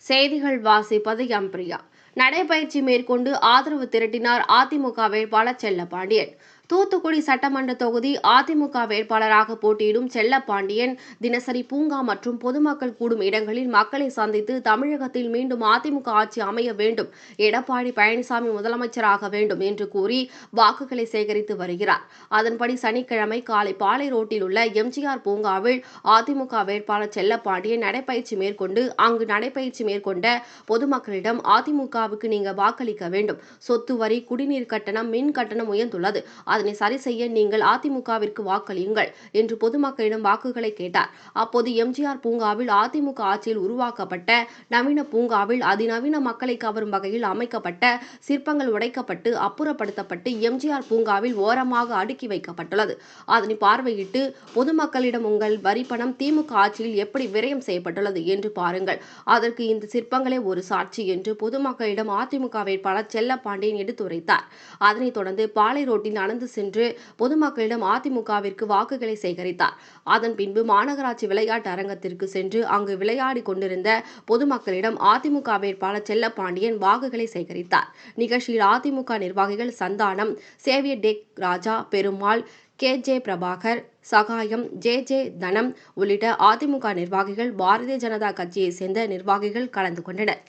செய்திகள் வாசிப்பது எம்பிரியா. நடைபயிற்சி மேற்கொண்டு ஆதரவு திரட்டினார் அதிமுக வேட்பாளர் செல்லப்பாண்டியன். தூத்துக்குடி சட்டமன்ற தொகுதி அதிமுக வேட்பாளராக போட்டியிடும் செல்லப்பாண்டியன் தினசரி பூங்கா மற்றும் பொதுமக்கள் கூடும் இடங்களில் மக்களை சந்தித்து தமிழகத்தில் மீண்டும் அதிமுக ஆட்சி அமைய வேண்டும், எடப்பாடி பழனிசாமி முதலமைச்சராக வேண்டும் என்று கூறி வாக்குகளை சேகரித்து வருகிறார். அதன்படி சனிக்கிழமை காலை பாளை ரோட்டில் உள்ள எம்ஜிஆர் பூங்காவில் அதிமுக வேட்பாளர் செல்லப்பாண்டியன் நடைபயிற்சி மேற்கொண்டு அங்கு நடைபயிற்சி மேற்கொண்ட பொதுமக்களிடம் அதிமுகவுக்கு நீங்க வாக்களிக்க வேண்டும், சொத்து வரி, குடிநீர் கட்டணம், மின் கட்டணம் உயர்ந்துள்ளது, அதனை சரி செய்ய நீங்கள் அதிமுகவிற்கு வாக்களியுங்கள் என்று பொதுமக்களிடம் வாக்குகளை கேட்டார். அப்போது எம்ஜிஆர் பூங்காவில் அதிமுக ஆட்சியில் உருவாக்கப்பட்ட நவீன பூங்காவில் அதிநவீன மக்களை கவரும் வகையில் அமைக்கப்பட்ட சிற்பங்கள் உடைக்கப்பட்டு அப்புறப்படுத்தப்பட்டு எம்ஜிஆர் பூங்காவில் ஓரமாக அடுக்கி வைக்கப்பட்டுள்ளது. அதனை பார்வையிட்டு பொதுமக்களிடம் உங்கள் வரிப்பணம் திமுக ஆட்சியில் எப்படி விரயம் செய்யப்பட்டுள்ளது என்று பாருங்கள், அதற்கு இந்த சிற்பங்களே ஒரு சாட்சி என்று பொதுமக்களிடம் அதிமுக வேட்பாளர் செல்லப்பாண்டியன் எடுத்துரைத்தார். அதனைத் தொடர்ந்து பாளை ரோட்டில் நடந்து சென்று பொதுமக்களிடம் அதிமுகவிற்கு வாக்குகளை சேகரித்தார். அதன் பின்பு மாநகராட்சி விளையாட்டு அரங்கத்திற்கு சென்று அங்கு விளையாடி கொண்டிருந்த பொதுமக்களிடம் அதிமுக வேட்பாளர் செல்லப்பாண்டியன் வாக்குகளை சேகரித்தார். நிகழ்ச்சியில் அதிமுக நிர்வாகிகள் சந்தானம், சேவியர் டேக் ராஜா, பெருமாள், KJ பிரபாகர், சகாயம், JJ தனம் உள்ளிட்ட அதிமுக நிர்வாகிகள், பாரதிய ஜனதா கட்சியை சேர்ந்த நிர்வாகிகள் கலந்து கொண்டனர்.